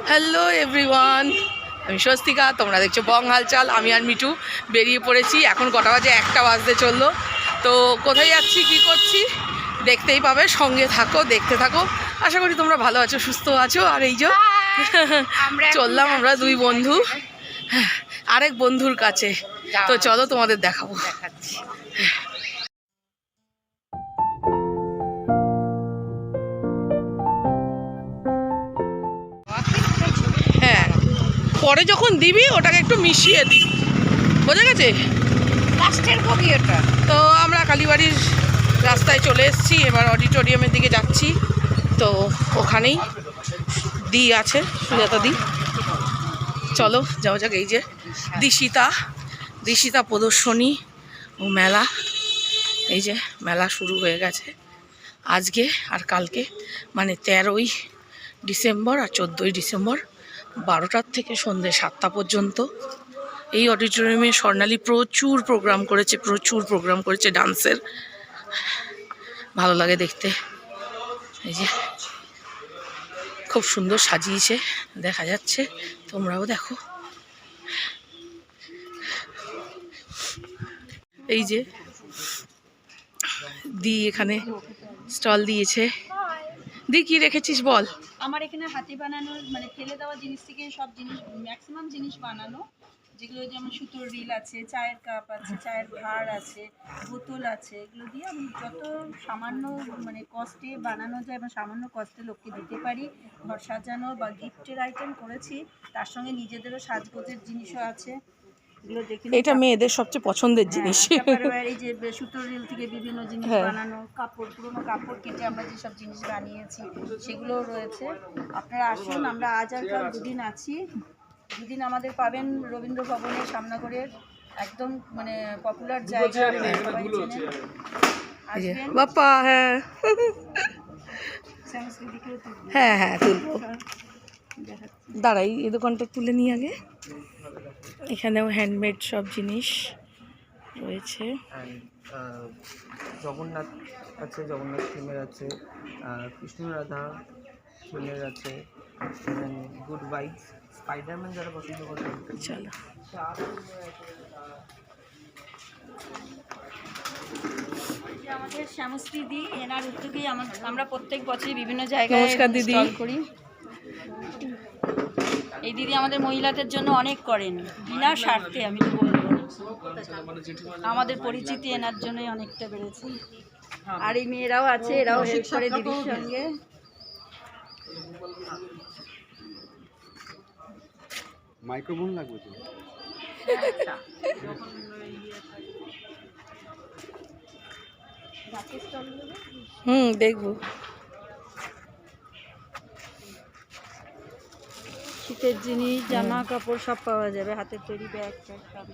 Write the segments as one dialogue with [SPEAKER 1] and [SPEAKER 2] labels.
[SPEAKER 1] Hello everyone, আমি স্বস্তিকা, তোমরা দেখছো বং হালচাল। আমি আর মিঠু বেরিয়ে পড়েছি। এখন কটা বাজে, 1টা বাজতে চললো। তো কোথায় যাচ্ছি, কি করছি দেখতেই পাবে, সঙ্গে থাকো, দেখতে থাকো। আশা করি তোমরা ভালো আছো, সুস্থ আছো। আর এই যে চললাম আমরা দুই বন্ধু আরেক বন্ধুর কাছে। তো চলো তোমাদের দেখাবো। হ্যাঁ, পরে যখন দিবি ওটাকে একটু মিশিয়ে দিবি, বোঝা গেছে?
[SPEAKER 2] লাস্টের বগি ওটা।
[SPEAKER 1] তো আমরা কালীবাড়ির রাস্তায় চলে এসেছি, এবার অডিটোরিয়ামের দিকে যাচ্ছি। তো ওখানেই দি আছে, সুজাতা দি। চলো যাওয়া যাক। এই যে দিশিতা প্রদর্শনী ও মেলা। এই যে মেলা শুরু হয়ে গেছে আজকে আর কালকে, মানে 13ই ডিসেম্বর আর 14ই ডিসেম্বর, 12টার থেকে সন্ধ্যে 7টা পর্যন্ত। এই অডিটোরিয়ামে স্বর্ণালী প্রচুর প্রোগ্রাম করেছে ডান্সের। ভালো লাগে দেখতে। এই যে খুব সুন্দর সাজিয়েছে, দেখা যাচ্ছে, তোমরাও দেখো। এই যে দি এখানে স্টল দিয়েছে। দি কি রেখেছিস বল?
[SPEAKER 2] আমার এখানে হাতে বানানো, মানে ফেলে দেওয়া জিনিস থেকে সব জিনিস, ম্যাক্সিমাম জিনিস বানানো, যেগুলো যেমন সুতোর রিল আছে, চায়ের কাপ আছে, চায়ের ভাঁড় আছে, বোতল আছে, এগুলো দিয়ে আমি যত সামান্য মানে কস্টে বানানো যায় এবং সামান্য কস্টে লোককে দিতে পারি, ঘর সাজানো বা গিফটের আইটেম করেছি। তার সঙ্গে নিজেদেরও সাজগোজের জিনিসও আছে।
[SPEAKER 1] এটা মেয়েদের সবচেয়ে পছন্দের জিনিস।
[SPEAKER 2] এই যে সুতোর রিল থেকে বিভিন্ন জিনিস বানানো, কাপড়, পুরোনো কাপড় কেটে আমরা যেসব জিনিস বানিয়েছি সেগুলোও রয়েছে। আপনারা আসুন, আমরা আজ আর কাল দুদিন আছি। দুদিন আমাদের পাবেন রবীন্দ্র ভবনের সামনাগরের একদম মানে পপুলার জায়গা, সবাই চেনেন। আসবেন
[SPEAKER 1] বাপ্পা। হ্যাঁ হ্যাঁ হ্যাঁ, তুলবো। দাঁড়াই, এই দোকানটা তুলে নিই আগে। এখানেও হ্যান্ডমেড সব জিনিস রয়েছে।
[SPEAKER 3] জগন্নাথ আছে, জগন্নাথ থিমের আছে, কৃষ্ণ রাধা থিমের আছে, গুড ভাইবস, স্পাইডারম্যান যারা পছন্দ করে।
[SPEAKER 1] চলো
[SPEAKER 2] আমাদের শ্যামশ্রী দি, এনার উদ্যোগেই আমরা প্রত্যেক বছরই বিভিন্ন জায়গায়
[SPEAKER 1] নমস্কার দিদি
[SPEAKER 2] করি। এই দিদি আমাদের মহিলাদের জন্য অনেক করেন বিনা স্বার্থে। আমি তো বলবো আমাদের পরিচিতি এনার জন্যই অনেকটা বেড়েছে। আর এই মেয়েরাও আছে, এরাও হেল্প করে দিদির সঙ্গে।
[SPEAKER 3] মাইক্রোফোন লাগবে তো?
[SPEAKER 1] দেখবো।
[SPEAKER 2] শীতের জিনিস, জামা কাপড় সব পাওয়া যাবে, হাতের তৈরি ব্যাগ ট্যাগ সব।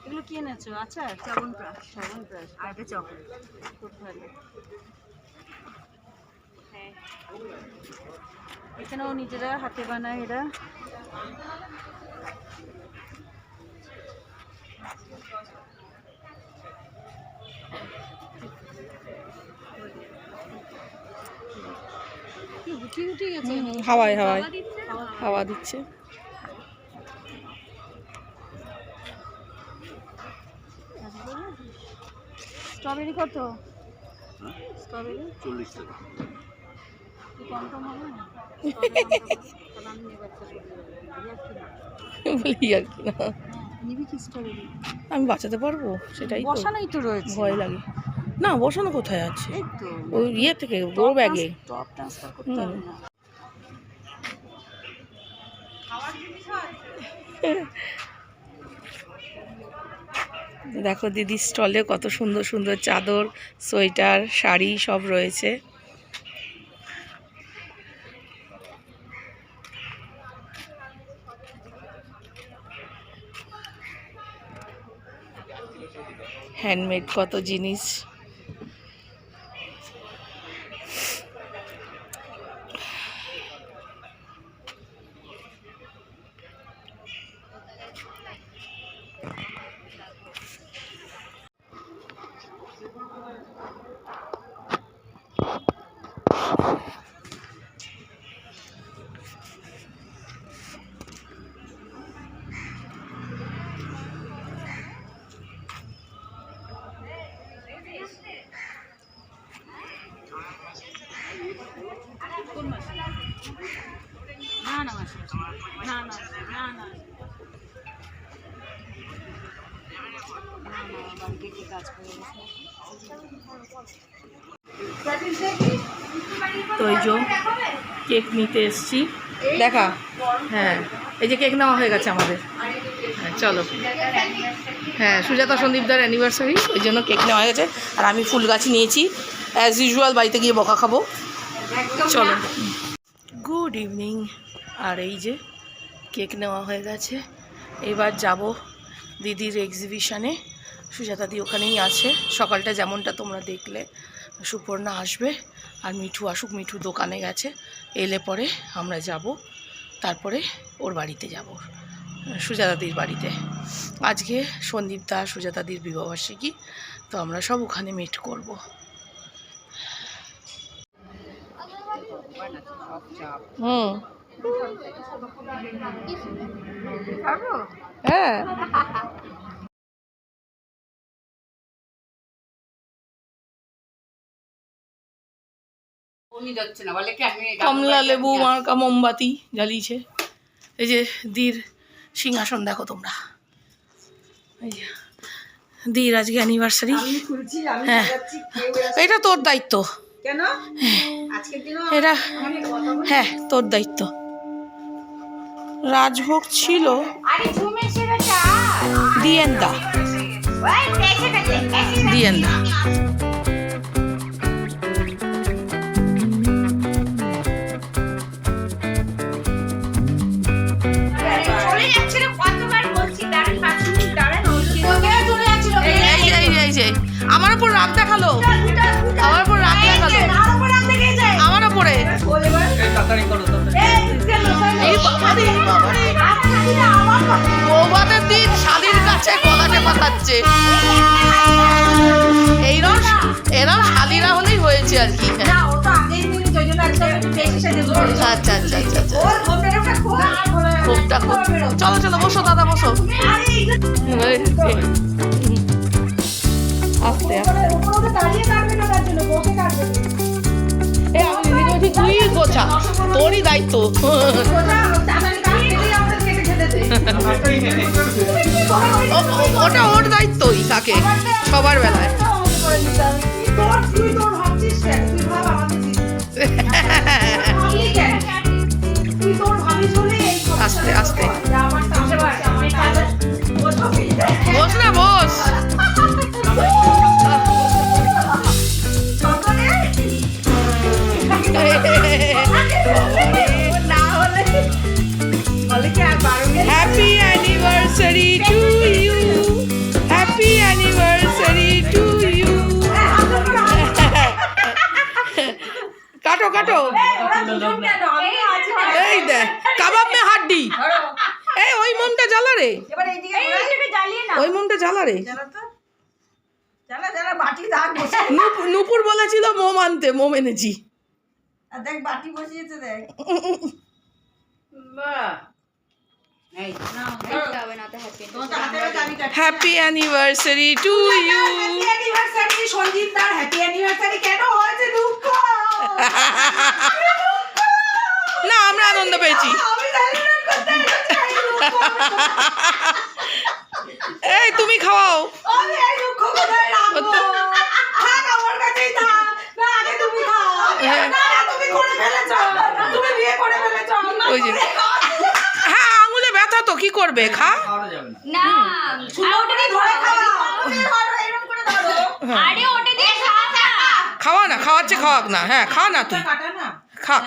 [SPEAKER 2] এগুলো কি এনেছো? আচ্ছা, চ্যবনপ্রাশ আর একটা চকলেট, খুব ভালো। হ্যাঁ, এখানেও নিজেরা হাতে বানায় এরা।
[SPEAKER 1] হাওয়ায় হাওয়া দিচ্ছে।
[SPEAKER 2] স্ট্রবেরি কত? স্ট্রবেরি
[SPEAKER 3] 40 টাকা।
[SPEAKER 2] কম কম হবে না?
[SPEAKER 1] বলি আর কি না,
[SPEAKER 2] নিবি কি স্ট্রবেরি?
[SPEAKER 1] আমি বাঁচাতে পারবো সেটাই তো,
[SPEAKER 2] বসানোই তো রয়েছে।
[SPEAKER 1] ভয় লাগে। না, বসানো কোথায় আছে?
[SPEAKER 2] এই তো
[SPEAKER 1] ওই ইয়ে থেকে বড় ব্যাগে।
[SPEAKER 2] টপ ট্রান্সফার করতে হবে না।
[SPEAKER 1] দেখো দিদির স্টলে কত সুন্দর সুন্দর চাদর, সোয়েটার, শাড়ি সব রয়েছে। হ্যান্ডমেড কত জিনিস।
[SPEAKER 2] কোন মাসে? না না মাসে না না না না বাড়িতে কাজ করে
[SPEAKER 1] তো এই যে কেক নিতে এসছি, দেখা। হ্যাঁ, এই যে কেক নেওয়া হয়ে গেছে আমাদের। হ্যাঁ চলো। হ্যাঁ, সুজাতা সন্দীপদার অ্যানিভার্সারি, ওই জন্য কেক নেওয়া হয়ে গেছে। আর আমি ফুল গাছ নিয়েছি, অ্যাজ ইউজুয়াল বাড়িতে গিয়ে বকা খাবো। চলো। Good evening. আর এই যে কেক নেওয়া হয়ে গেছে, এবার যাব দিদির এক্সিবিশানে। সুজাতা দি ওখানেই আছে। সকালটা যেমনটা তোমরা দেখলে, সুপর্ণা আসবে আর মিঠু আসুক। মিঠু দোকানে গেছে, এলে পরে আমরা যাব, তারপরে ওর বাড়িতে যাব, সুজাতাদির বাড়িতে। আজকে সন্দীপ দা সুজাতাদির বিবাহবার্ষিকী, তো আমরা সব ওখানে মিট করব। হ্যাঁ, কমলা লেবু মার্কা মোমবাতি জ্বালিয়েছে। এই যে দির সিংহাসন দেখো তোমরা, এই যে দির আজকে অ্যানিভার্সারি। হ্যাঁ, এটা তোর দায়িত্ব।
[SPEAKER 2] কেন আজকের দিনও
[SPEAKER 1] এটা হ্যাঁ তোর দায়িত্ব। রাজভোগ ছিল দিয়েন্দা, দিয়েন্দা। আমার উপর রাগ দেখালো, আমার উপর রাগ দেখালো, আমার উপরে। বৌভাতের দিন শালির কাছে গলাটে পাকাচ্ছে। এরম শালিরা হলেই হয়েছে আর কি। আচ্ছা আচ্ছা আচ্ছা আচ্ছা, খুবটা খুব। চলো চলো, বসো দাদা, বসো। আস্তে আস্তে। তুই গোছা, তোরই দায়িত্ব। ওটা ওর দায়িত্বই থাকে সবার বেলায়। আস্তে আস্তে বস না, boss. Happy anniversary to you, happy anniversary to you. কাটো কাটো। এই দেখ, কাবাব মে হাড্ডি। এই ওই মোমটা জ্বালা রে, ওই মোমটা জ্বালা রে। নুপুর বলেছিল মোম আনতে, মোম এনেছি।
[SPEAKER 2] দেখ বাটি বসিয়েছে, দেখ।
[SPEAKER 1] Happy anniversary to you.
[SPEAKER 2] Sanjit দার হ্যাপি অ্যানিভার্সারি কেন হয়েছে? দুঃখ
[SPEAKER 1] না, আমরা আনন্দ পেয়েছি। এই তুমি খাওয়াও। হ্যাঁ, আঙুলে ব্যথা তো কি করবে, খা। খাওয়া না, খাওয়াচ্ছে, খাওয়াক না। হ্যাঁ, খা না, তুই খা।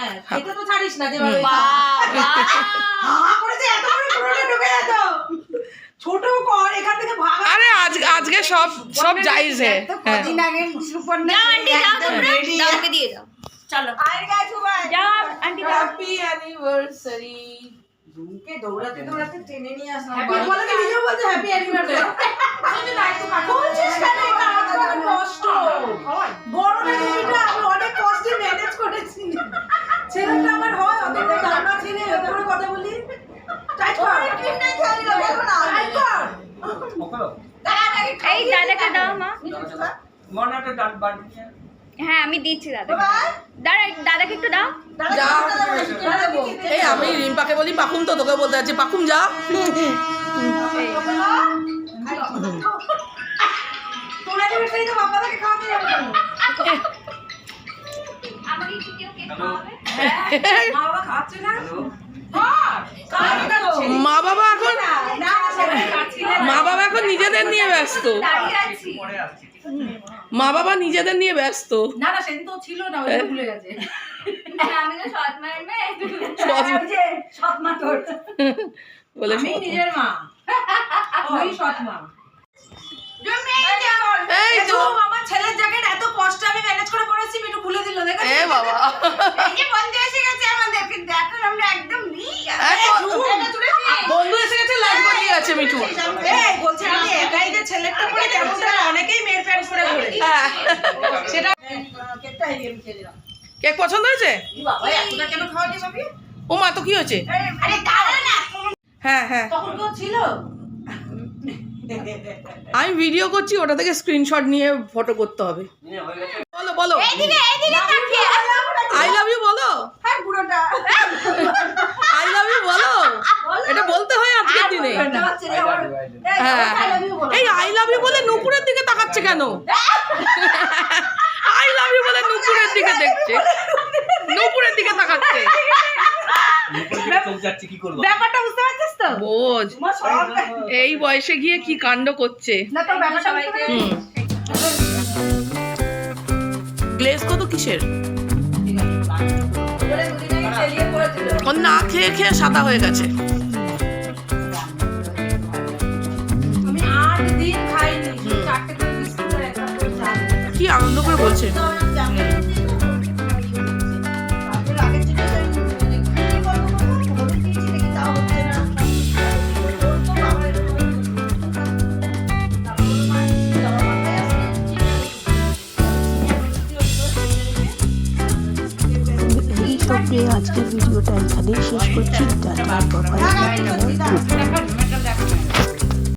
[SPEAKER 1] আরে আজকে সব সব জায়েজ হ্যাঁ। চলো, হ্যাপি অ্যানিভার্সারি।
[SPEAKER 2] দৌড়াতে দৌড়াতে টেনে নিয়ে আসলাম। Happy anniversary. কষ্ট বড় না, আমি অনেক কষ্টে ম্যানেজ করেছি। ছেলেটা আমার হয় অত দাঁড়া ছেলে, এত করে কথা বলি। টাইট কর, ঠিক নাই খেয়াল রাখো না। টাইট কর। এই দাদাকে দাও মা। মনাটা ডাল বাড়ি।
[SPEAKER 4] হ্যাঁ আমি দিচ্ছি দাদাকে একটু দাও।
[SPEAKER 1] যা এই আমি রিম্পাকে বলি পাকুম, তো তোকে বলতে যাচ্ছি পাকুম যা।
[SPEAKER 4] আমাকে কি কেউ কেক খাওয়াবে?
[SPEAKER 1] মা বাবা এখন নিজেদের নিয়ে ব্যস্ত,
[SPEAKER 4] দাঁড়িয়ে আছি।
[SPEAKER 1] মা বাবা নিজেদের নিয়ে ব্যস্ত।
[SPEAKER 2] না না সেদিন তো ছিল না, ওই ভুলে গেছে।
[SPEAKER 4] আমি তো সৎ মায়ের মেয়ে।
[SPEAKER 2] সৎ মা তোর,
[SPEAKER 1] বলে
[SPEAKER 2] আমি নিজের মা, ওই সৎ মা।
[SPEAKER 1] এই তো
[SPEAKER 2] আমার ছেলের জ্যাকেট এত কষ্ট আমি ম্যানেজ করে পরেছি, একটু খুলে দিল দেখো।
[SPEAKER 1] এ বাবা
[SPEAKER 2] এই যে বন্ধু এসে গেছে আমাদের, কিন্তু এখন আমরা একদম
[SPEAKER 1] বন্ধু এসে গেছে, লাইট বাজিয়ে গেছে মিঠু।
[SPEAKER 2] এই বলছে আমি একাই যে ছেলেটা পরে তেমনটা অনেকেই মেয়ের প্যান্ট পরে ঘোরে।
[SPEAKER 1] হ্যাঁ
[SPEAKER 2] সেটা কেকটা হেভি আমি খেয়ে দিলাম।
[SPEAKER 1] কেক পছন্দ হয়েছে?
[SPEAKER 2] বাবা এতটা কেন খাওয়ালি ভাবি?
[SPEAKER 1] ও মা তো কি হয়েছে?
[SPEAKER 2] আরে দাঁড়া না,
[SPEAKER 1] হ্যাঁ হ্যাঁ
[SPEAKER 2] তখন কেউ ছিল?
[SPEAKER 1] আমি ভিডিও করছি, ওটা থেকে স্ক্রিনশট নিয়ে ফটো করতে হবে। বলো বলো, আই লাভ ইউ বলো,
[SPEAKER 2] হ্যাঁ বুড়োটা
[SPEAKER 1] আই লাভ ইউ বলো, এটা বলতে হয় আজকের দিনে। হ্যাঁ এই আই লাভ ইউ বলে নুপুরের দিকে তাকাচ্ছে কেন? আই লাভ ইউ বলে নুপুরের দিকে দেখছে, নুপুরের দিকে তাকাচ্ছে।
[SPEAKER 2] ব্যাপারটা বুঝতে পারছিস তো?
[SPEAKER 1] বোঝ এই বয়সে গিয়ে কি কাণ্ড করছে।
[SPEAKER 2] না তো ব্যাপারটা বুঝতে পারছিস?
[SPEAKER 1] গ্লেজ কত কিসের?
[SPEAKER 2] বলে দুদিনেই চালিয়ে পড়েছিল।
[SPEAKER 1] ওর না খেয়ে খেয়ে সাদা হয়ে গেছে।
[SPEAKER 2] আমি 8 দিন খাইনি, 4টে করে বিস্কুট আর একটা করে চা।
[SPEAKER 1] কি আনন্দ করে বলছে।
[SPEAKER 5] এই সব নিয়ে আজকের ভিডিওটা এখানেই শেষ করছি। Tata, bye bye.